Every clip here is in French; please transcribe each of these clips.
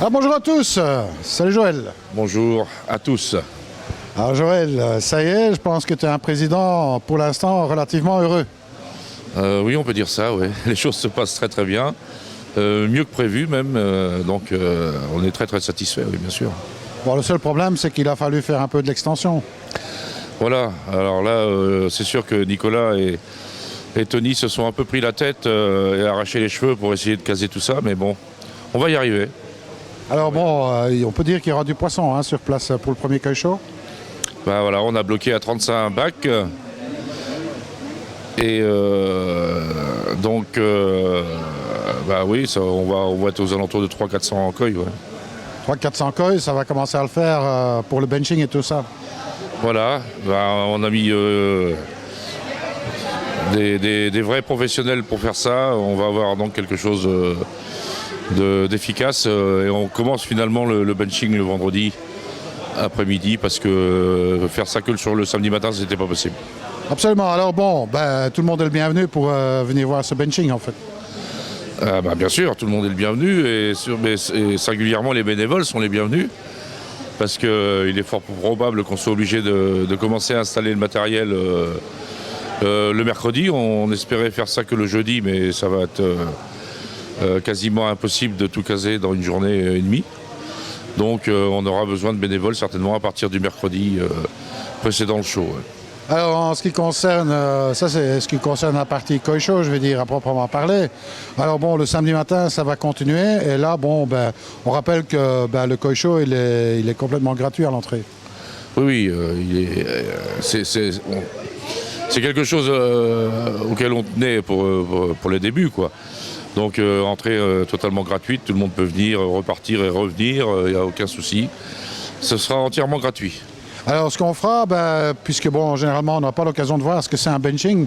Ah, bonjour à tous, salut Joël. Bonjour à tous. Alors Joël, ça y est, je pense que tu es un président pour l'instant relativement heureux. Oui, on peut dire ça, ouais. Les choses se passent très très bien, mieux que prévu même, donc on est très très satisfait, oui, bien sûr. Bon, le seul problème, c'est qu'il a fallu faire un peu de l'extension. Voilà, alors là, c'est sûr que Nicolas et Tony se sont un peu pris la tête et arraché les cheveux pour essayer de caser tout ça, mais bon, on va y arriver. Alors bon, on peut dire qu'il y aura du poisson sur place pour le premier cueil show. Ben voilà, on a bloqué à 35 bacs. Et donc, bah oui, ça, on va être aux alentours de 300-400 coils. Ouais. 300-400 coils, ça va commencer à le faire pour le benching et tout ça. Voilà, bah, on a mis des vrais professionnels pour faire ça. On va avoir donc quelque chose d'efficace. Et on commence finalement le benching le vendredi après-midi parce que faire ça que sur le samedi matin, c'était pas possible. Absolument. Alors bon, tout le monde est le bienvenu pour venir voir ce benching en fait. Bien sûr, tout le monde est le bienvenu et singulièrement les bénévoles sont les bienvenus parce qu'il est fort probable qu'on soit obligé de commencer à installer le matériel le mercredi. On espérait faire ça que le jeudi, mais ça va être quasiment impossible de tout caser dans une journée et demie. Donc on aura besoin de bénévoles certainement à partir du mercredi précédent le show. Ouais. Alors en ce qui concerne, ça c'est ce qui concerne la partie koi show, je vais dire à proprement parler. Alors bon, le samedi matin ça va continuer et là bon, on rappelle que le koi show il est complètement gratuit à l'entrée. Oui, c'est quelque chose auquel on tenait pour les débuts, quoi. Donc entrée totalement gratuite, tout le monde peut venir, repartir et revenir, il n'y a aucun souci. Ce sera entièrement gratuit. Alors ce qu'on fera, puisque bon, généralement on n'a pas l'occasion de voir ce que c'est un benching,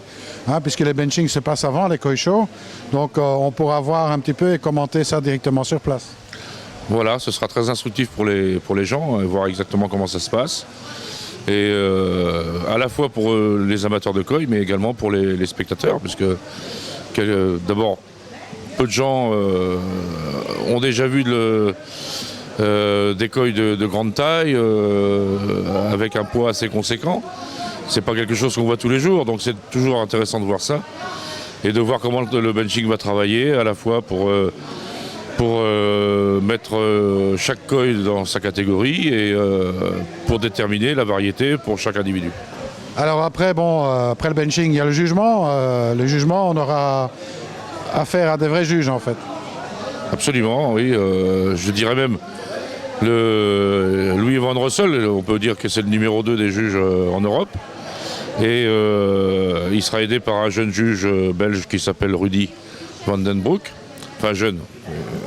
puisque les benchings se passent avant les koi show, donc on pourra voir un petit peu et commenter ça directement sur place. Voilà, ce sera très instructif pour les gens, voir exactement comment ça se passe. Et à la fois pour les amateurs de koi, mais également pour les spectateurs, puisque d'abord, peu de gens ont déjà vu des koi de grande taille, avec un poids assez conséquent. C'est pas quelque chose qu'on voit tous les jours, donc c'est toujours intéressant de voir ça. Et de voir comment le benching va travailler, à la fois pour mettre chaque koi dans sa catégorie et pour déterminer la variété pour chaque individu. Alors après, après le benching, il y a le jugement. Le jugement, on aura affaire à des vrais juges en fait. Absolument, oui. Je dirais même Louis Van Rossel, on peut dire que c'est le numéro 2 des juges en Europe. Et il sera aidé par un jeune juge belge qui s'appelle Rudy Van den Broek. Enfin jeune,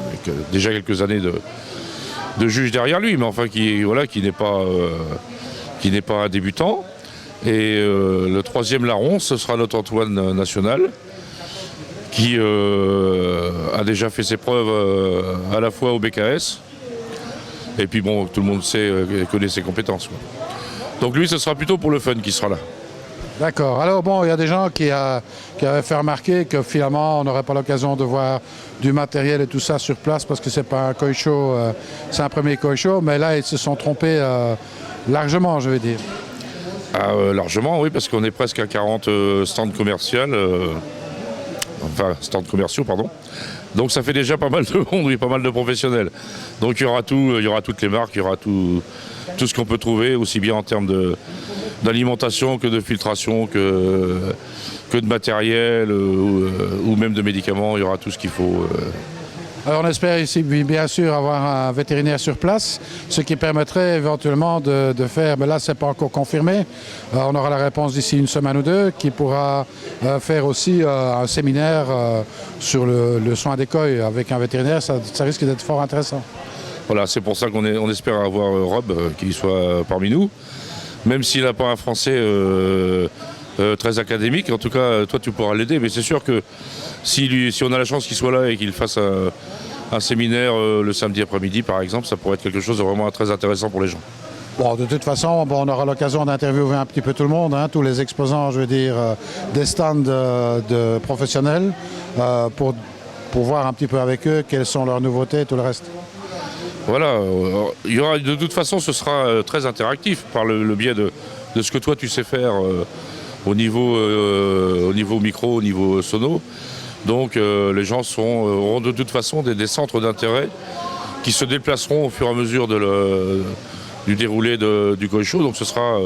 avec déjà quelques années de juge derrière lui, mais enfin qui n'est pas un débutant. Et le troisième larron, ce sera notre Antoine National, qui a déjà fait ses preuves à la fois au BKS, et puis bon, tout le monde connaît ses compétences, quoi. Donc lui, ce sera plutôt pour le fun qui sera là. D'accord. Alors bon, il y a des gens qui avaient fait remarquer que finalement, on n'aurait pas l'occasion de voir du matériel et tout ça sur place parce que c'est pas un koi show, c'est un premier koi show, mais là, ils se sont trompés largement, je veux dire. Largement, oui, parce qu'on est presque à 40 stands commerciaux, pardon. Donc ça fait déjà pas mal de monde, oui, pas mal de professionnels. Donc il y aura toutes les marques, il y aura tout ce qu'on peut trouver, aussi bien en termes d'alimentation que de filtration, que de matériel ou même de médicaments, il y aura tout ce qu'il faut. Alors on espère ici bien sûr avoir un vétérinaire sur place, ce qui permettrait éventuellement de faire, mais là c'est pas encore confirmé, on aura la réponse d'ici une semaine ou deux, qui pourra faire aussi un séminaire sur le soin des koi avec un vétérinaire, ça risque d'être fort intéressant. Voilà, c'est pour ça qu'on espère avoir Rob qui soit parmi nous, même s'il n'a pas un français très académique, en tout cas toi tu pourras l'aider, mais c'est sûr que si on a la chance qu'il soit là et qu'il fasse un séminaire le samedi après-midi par exemple, ça pourrait être quelque chose de vraiment très intéressant pour les gens. Bon, de toute façon, on aura l'occasion d'interviewer un petit peu tout le monde, tous les exposants, je veux dire, des stands de professionnels, pour voir un petit peu avec eux quelles sont leurs nouveautés et tout le reste. Voilà, il y aura, de toute façon, ce sera très interactif par le biais de ce que toi tu sais faire au niveau micro, au niveau sono. Donc les gens auront de toute façon des centres d'intérêt qui se déplaceront au fur et à mesure du déroulé du Koi Show. Donc ce sera,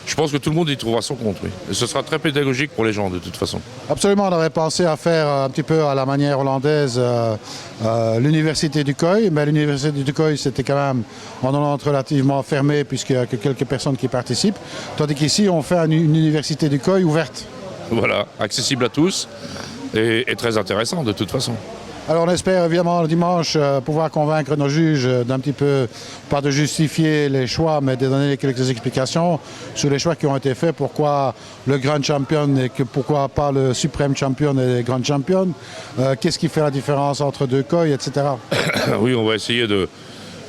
je pense que tout le monde y trouvera son compte. Oui. Et ce sera très pédagogique pour les gens de toute façon. Absolument, on avait pensé à faire un petit peu à la manière hollandaise l'université du Koi, mais l'université du Koi c'était quand même en Hollande relativement fermé puisqu'il n'y a que quelques personnes qui participent, tandis qu'ici on fait une université du Koi ouverte. Voilà, accessible à tous et très intéressant de toute façon. Alors on espère évidemment le dimanche pouvoir convaincre nos juges d'un petit peu, pas de justifier les choix, mais de donner quelques explications sur les choix qui ont été faits, pourquoi le Grand Champion et pourquoi pas le Supreme Champion et le Grand Champion, qu'est-ce qui fait la différence entre deux Koi, etc. Oui, on va essayer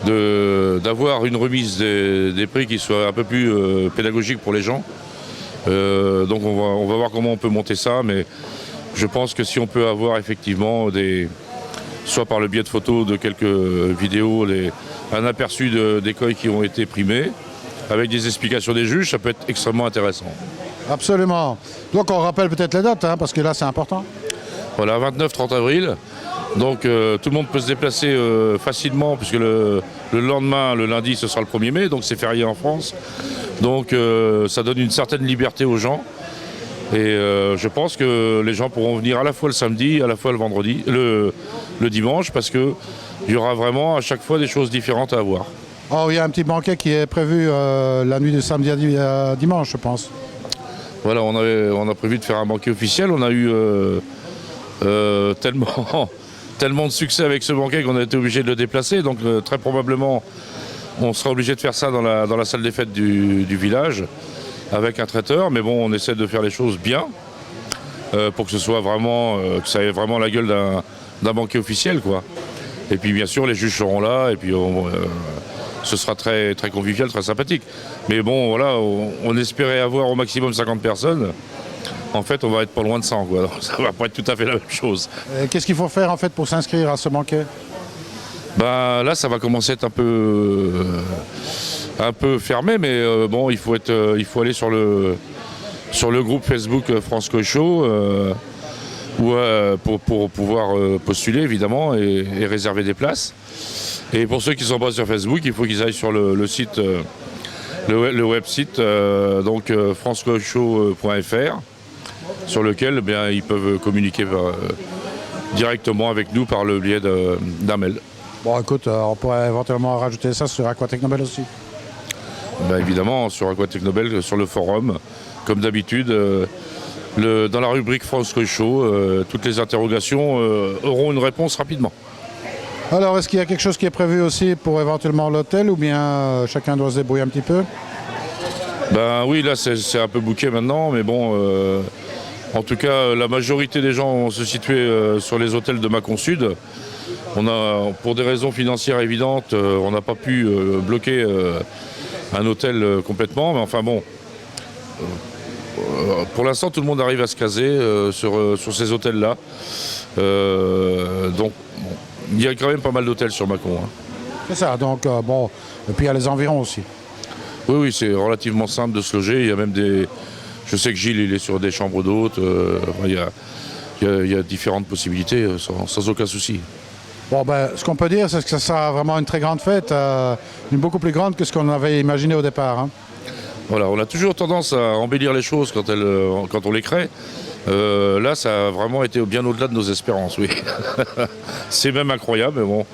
d'avoir une remise des prix qui soit un peu plus pédagogique pour les gens. Donc on va voir comment on peut monter ça, mais je pense que si on peut avoir effectivement soit par le biais de photos, de quelques vidéos, un aperçu des Koi qui ont été primés, avec des explications des juges, ça peut être extrêmement intéressant. Absolument. Donc on rappelle peut-être les dates, parce que là c'est important. Voilà, 29-30 avril. Donc tout le monde peut se déplacer facilement, puisque le lendemain, le lundi, ce sera le 1er mai, donc c'est férié en France. Donc ça donne une certaine liberté aux gens. Et je pense que les gens pourront venir à la fois le samedi, à la fois le vendredi, le dimanche, parce qu'il y aura vraiment à chaque fois des choses différentes à voir. Oh, il y a un petit banquet qui est prévu la nuit de samedi à dimanche, je pense. Voilà, on a prévu de faire un banquet officiel. On a eu tellement de succès avec ce banquet qu'on a été obligé de le déplacer. Donc très probablement, on sera obligé de faire ça dans la salle des fêtes du village, avec un traiteur, mais bon, on essaie de faire les choses bien pour que ce soit vraiment, que ça ait vraiment la gueule d'un banquet officiel, quoi. Et puis bien sûr, les juges seront là, et puis ce sera très, très convivial, très sympathique. Mais bon, voilà, on espérait avoir au maximum 50 personnes. En fait, on va être pas loin de 100, quoi. Donc, ça va pas être tout à fait la même chose. Qu'est-ce qu'il faut faire en fait pour s'inscrire à ce banquet? Ben, là, ça va commencer à être un peu fermé, mais bon, il faut aller sur le groupe Facebook France Koi Show pour pouvoir postuler évidemment et réserver des places. Et pour ceux qui ne sont pas sur Facebook, il faut qu'ils aillent sur le site, le website donc francekoishow.fr, sur lequel bien, ils peuvent communiquer directement avec nous par le biais d'un mail. Bon, écoute, on pourrait éventuellement rajouter ça sur Aquatechnobel aussi. Ben évidemment, sur Aquatechnobel, sur le forum, comme d'habitude, dans la rubrique France Koi Show, toutes les interrogations auront une réponse rapidement. Alors, est-ce qu'il y a quelque chose qui est prévu aussi pour éventuellement l'hôtel, ou bien chacun doit se débrouiller un petit peu? Ben oui, là c'est un peu bouquet maintenant, mais bon, en tout cas, la majorité des gens vont se situer sur les hôtels de Mâcon Sud. Pour des raisons financières évidentes, on n'a pas pu bloquer un hôtel complètement, mais enfin bon, pour l'instant tout le monde arrive à se caser sur ces hôtels-là. Donc bon, il y a quand même pas mal d'hôtels sur Mâcon. Hein. C'est ça, donc bon, et puis il y a les environs aussi. Oui, c'est relativement simple de se loger. Il y a même je sais que Gilles il est sur des chambres d'hôtes. Il y a différentes possibilités sans aucun souci. Bon, ben, ce qu'on peut dire, c'est que ça sera vraiment une très grande fête, beaucoup plus grande que ce qu'on avait imaginé au départ. Hein. Voilà, on a toujours tendance à embellir les choses quand on les crée. Là, ça a vraiment été bien au-delà de nos espérances, oui. C'est même incroyable, mais bon,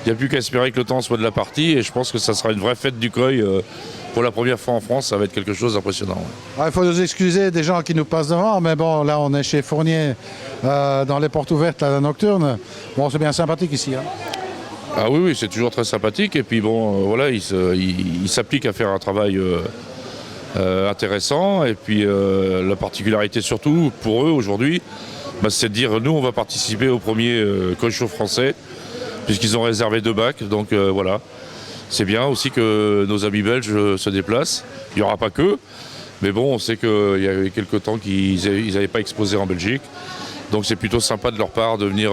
il n'y a plus qu'à espérer que le temps soit de la partie, et je pense que ça sera une vraie fête du Koi. Pour la première fois en France, ça va être quelque chose d'impressionnant. Il faut nous excuser des gens qui nous passent devant, mais bon, là on est chez Fournier, dans les portes ouvertes la nocturne. Bon, c'est bien sympathique ici. Hein. Ah oui, c'est toujours très sympathique, et puis bon, voilà, il s'applique à faire un travail intéressant, et puis la particularité surtout pour eux aujourd'hui, c'est de dire nous on va participer au premier Koi Show français, puisqu'ils ont réservé 2 bacs, donc voilà. C'est bien aussi que nos amis belges se déplacent. Il n'y aura pas que, mais bon, on sait qu'il y avait quelques temps qu'ils n'avaient pas exposé en Belgique. Donc c'est plutôt sympa de leur part de venir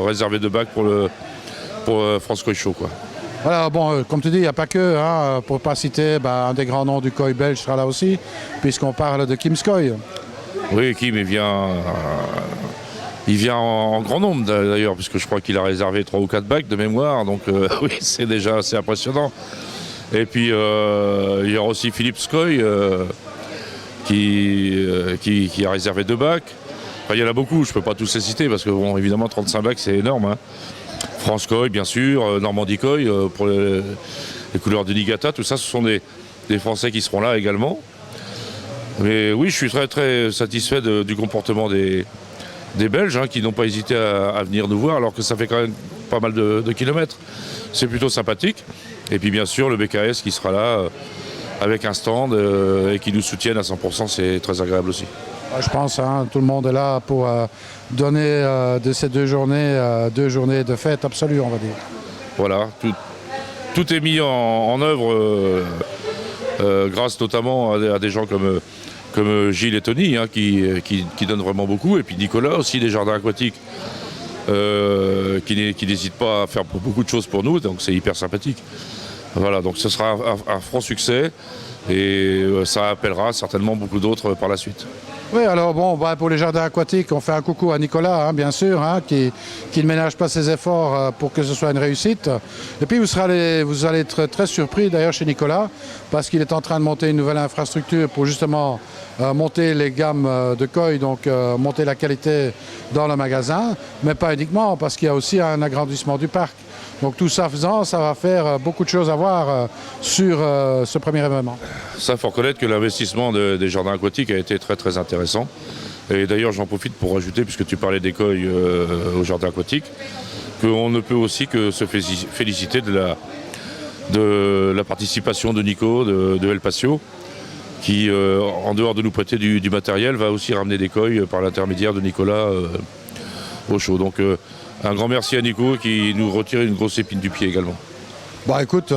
réserver 2 bacs pour France Koi Show, quoi. Voilà, bon, comme tu dis, il n'y a pas que, hein, pour ne pas citer, un des grands noms du koi belge sera là aussi, puisqu'on parle de Kim Skoy. Oui, Kim, il vient en grand nombre d'ailleurs, puisque je crois qu'il a réservé 3 ou 4 bacs de mémoire, donc oui, c'est déjà assez impressionnant. Et puis il y aura aussi Philippe Skoy qui a réservé 2 bacs. Enfin, il y en a beaucoup, je ne peux pas tous les citer, parce que bon, évidemment 35 bacs c'est énorme. Hein. France Koi, bien sûr, Normandie Koi pour les couleurs du Niigata, tout ça, ce sont des Français qui seront là également. Mais oui, je suis très très satisfait du comportement des Belges, hein, qui n'ont pas hésité à venir nous voir, alors que ça fait quand même pas mal de kilomètres. C'est plutôt sympathique. Et puis bien sûr, le BKS qui sera là avec un stand et qui nous soutiennent à 100%, c'est très agréable aussi. Je pense hein, tout le monde est là pour donner de ces 2 journées de fête absolue, on va dire. Voilà, tout est mis en œuvre grâce notamment à des gens comme Gilles et Tony, hein, qui donnent vraiment beaucoup, et puis Nicolas aussi des jardins aquatiques qui n'hésite pas à faire beaucoup de choses pour nous, donc c'est hyper sympathique. Voilà, donc ce sera un franc succès et ça appellera certainement beaucoup d'autres par la suite. Oui, alors bon, pour les jardins aquatiques, on fait un coucou à Nicolas, hein, bien sûr, hein, qui ne ménage pas ses efforts pour que ce soit une réussite. Et puis vous allez être très surpris d'ailleurs chez Nicolas, parce qu'il est en train de monter une nouvelle infrastructure pour justement monter les gammes de koi, donc monter la qualité dans le magasin, mais pas uniquement, parce qu'il y a aussi un agrandissement du parc. Donc tout ça faisant, ça va faire beaucoup de choses à voir sur ce premier événement. Ça, il faut reconnaître que l'investissement des jardins aquatiques a été très très intéressant. Et d'ailleurs, j'en profite pour rajouter, puisque tu parlais des koi au jardin aquatique, qu'on ne peut aussi que se féliciter de la participation de Nico, de El Patio, qui, en dehors de nous prêter du matériel, va aussi ramener des koi par l'intermédiaire de Nicolas au show. Donc un grand merci à Nico qui nous retire une grosse épine du pied également. Écoute,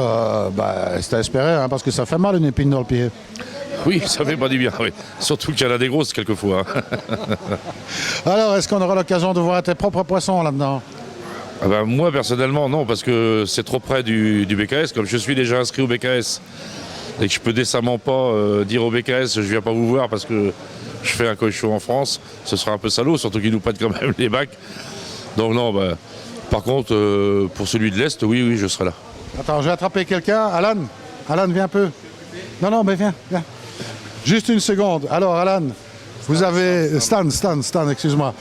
c'est à espérer, hein, parce que ça fait mal une épine dans le pied. Oui, ça fait pas du bien, oui. Surtout qu'il y en a des grosses quelquefois. Alors, est-ce qu'on aura l'occasion de voir tes propres poissons là-dedans? Moi, personnellement, non, parce que c'est trop près du BKS. Comme je suis déjà inscrit au BKS et que je peux décemment pas dire au BKS je viens pas vous voir parce que je fais un koi show en France, ce sera un peu salaud, surtout qu'ils nous prêtent quand même les bacs. Donc non, par contre, pour celui de l'Est, oui, je serai là. Attends, je vais attraper quelqu'un. Alan, viens un peu. Non, mais viens. Juste une seconde. Alors, Alan, vous avez... Stan, excuse-moi.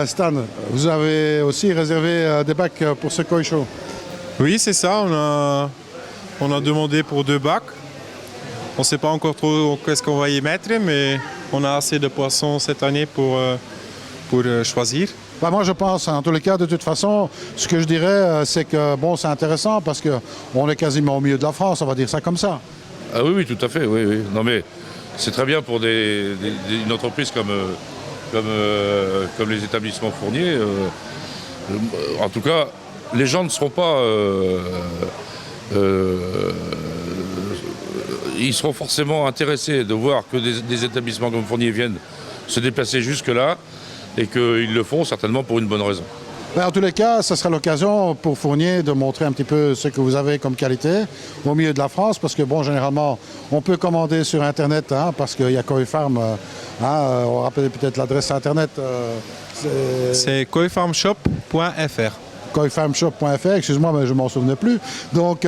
Stan, vous avez aussi réservé des bacs pour ce koi show? Oui, c'est ça. On a demandé pour 2 bacs. On ne sait pas encore trop qu'est-ce qu'on va y mettre, mais on a assez de poissons cette année pour choisir. Moi, je pense, en tous les cas, de toute façon, ce que je dirais, c'est que c'est intéressant parce qu'on est quasiment au milieu de la France, on va dire ça comme ça. Ah oui, tout à fait, oui. Non, mais c'est très bien pour une entreprise comme les établissements fourniers. En tout cas, les gens ne seront pas... ils seront forcément intéressés de voir que des établissements comme Fournier viennent se déplacer jusque-là, et qu'ils le font certainement pour une bonne raison. En tous les cas, ce sera l'occasion pour Fournier de montrer un petit peu ce que vous avez comme qualité au milieu de la France, parce que généralement, on peut commander sur Internet, hein, parce qu'il y a Koi Farm, on rappelle peut-être l'adresse Internet. C'est koifarmshop.fr. koifarmshop.fr, excuse-moi, mais je ne m'en souvenais plus. Donc,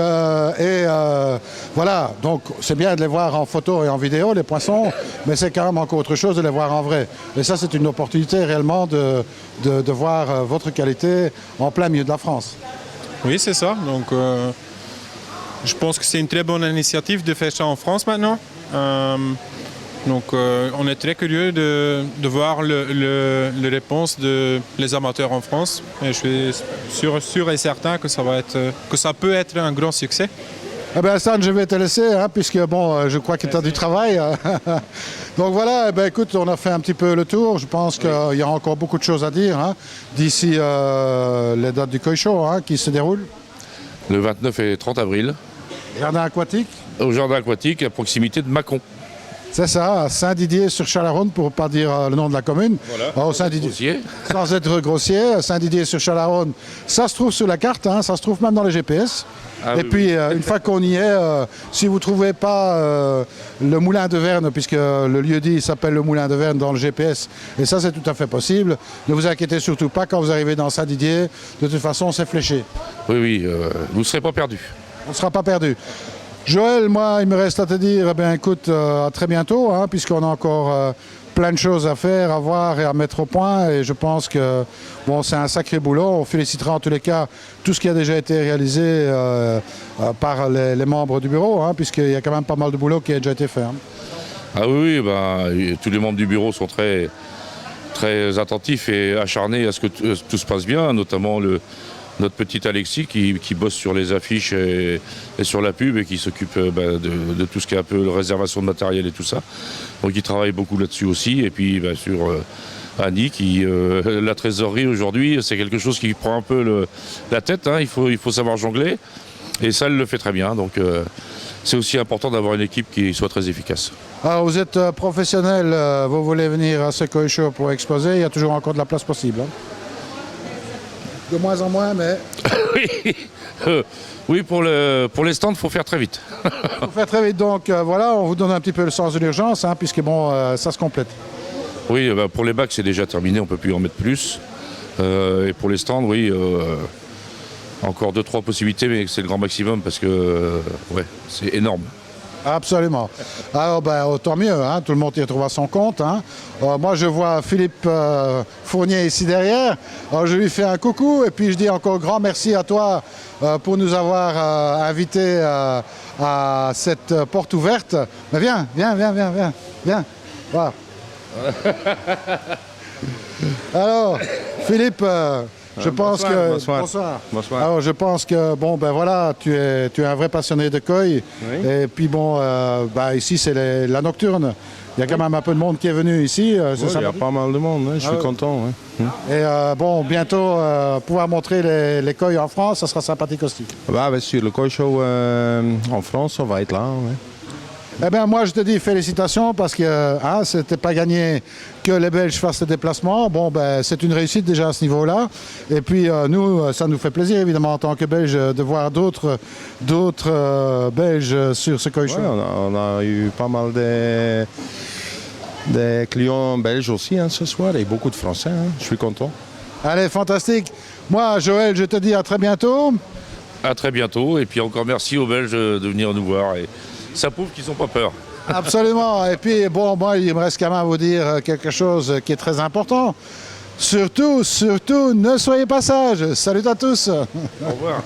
voilà, donc c'est bien de les voir en photo et en vidéo, les poissons, mais c'est quand même encore autre chose de les voir en vrai. Et ça, c'est une opportunité réellement de voir votre qualité en plein milieu de la France. Oui, c'est ça. Donc, je pense que c'est une très bonne initiative de faire ça en France maintenant. Donc on est très curieux de voir les réponses des amateurs en France. Et je suis sûr et certain que ça peut être un grand succès. Stan, je vais te laisser, hein, puisque je crois que tu as du travail. Donc voilà, écoute, on a fait un petit peu le tour. Je pense qu'il y a encore beaucoup de choses à dire, hein, d'ici les dates du koi show, hein, qui se déroulent. Le 29 et 30 avril. Jardin aquatique. Au jardin aquatique, à proximité de Mâcon. C'est ça, à Saint-Didier-sur-Chalaronne, pour ne pas dire le nom de la commune. Voilà. Au Saint-Didier. Grossier. Sans être grossier, Saint-Didier-sur-Chalaronne, ça se trouve sur la carte, hein, ça se trouve même dans les GPS. Ah, et oui, puis, une fois qu'on y est, si vous ne trouvez pas le moulin de Verne, puisque le lieu-dit s'appelle le moulin de Verne dans le GPS, et ça c'est tout à fait possible, ne vous inquiétez surtout pas quand vous arrivez dans Saint-Didier, de toute façon c'est fléché. Oui, vous ne serez pas perdu. On ne sera pas perdu. Joël, moi, il me reste à te dire, eh bien, écoute, à très bientôt, hein, puisqu'on a encore plein de choses à faire, à voir et à mettre au point. Et je pense que bon, c'est un sacré boulot. On félicitera en tous les cas tout ce qui a déjà été réalisé par les membres du bureau, hein, puisqu'il y a quand même pas mal de boulot qui a déjà été fait. Hein. Ah oui, tous les membres du bureau sont très, très attentifs et acharnés à ce que tout se passe bien, notamment notre petit Alexis qui bosse sur les affiches et sur la pub et qui s'occupe de tout ce qui est un peu la réservation de matériel et tout ça. Donc il travaille beaucoup là-dessus aussi. Et puis bien sûr Annie la trésorerie aujourd'hui, c'est quelque chose qui prend un peu la tête. Hein. Il faut savoir jongler et ça elle le fait très bien. Donc c'est aussi important d'avoir une équipe qui soit très efficace. Alors vous êtes professionnel, vous voulez venir à ce Koi Show pour exposer, il y a toujours encore de la place possible. Hein. De moins en moins, mais... oui, pour les stands, il faut faire très vite. Il faut faire très vite, donc voilà, on vous donne un petit peu le sens de l'urgence, hein, puisque bon, ça se complète. Oui, pour les bacs, c'est déjà terminé, on ne peut plus en mettre plus. Et pour les stands, oui, encore 2-3 possibilités, mais c'est le grand maximum parce que ouais, c'est énorme. Absolument. Alors, tant mieux, hein, tout le monde y retrouvera son compte. Hein. Moi, je vois Philippe Fournier ici derrière. Alors, je lui fais un coucou et puis je dis encore grand merci à toi pour nous avoir invités à cette porte ouverte. Mais viens. Voilà. Alors, Philippe... je pense bonsoir. Bonsoir. Alors, je pense que bon ben voilà, tu es un vrai passionné de koi. Oui. Et puis bon, ici c'est la nocturne. Il y a quand même un peu de monde qui est venu ici. Il y a pas mal de monde. Hein. Je suis content. Ouais. Et bientôt pouvoir montrer les koi en France, ça sera sympathique aussi. Sur le Koi Show en France, on va être là. Ouais. Eh bien, moi, je te dis félicitations parce que c'était pas gagné que les Belges fassent le déplacement. Bon, c'est une réussite déjà à ce niveau-là. Et puis, nous, ça nous fait plaisir, évidemment, en tant que Belges, de voir d'autres Belges sur ce Koi Show. Ouais, on a eu pas mal des clients belges aussi ce soir et beaucoup de Français. Hein. Je suis content. Allez, fantastique. Moi, Joël, je te dis à très bientôt. À très bientôt. Et puis encore merci aux Belges de venir nous voir. Et ça prouve qu'ils n'ont pas peur. Absolument. Et puis, bon, moi, il me reste quand même à vous dire quelque chose qui est très important. Surtout, ne soyez pas sages. Salut à tous. Au revoir.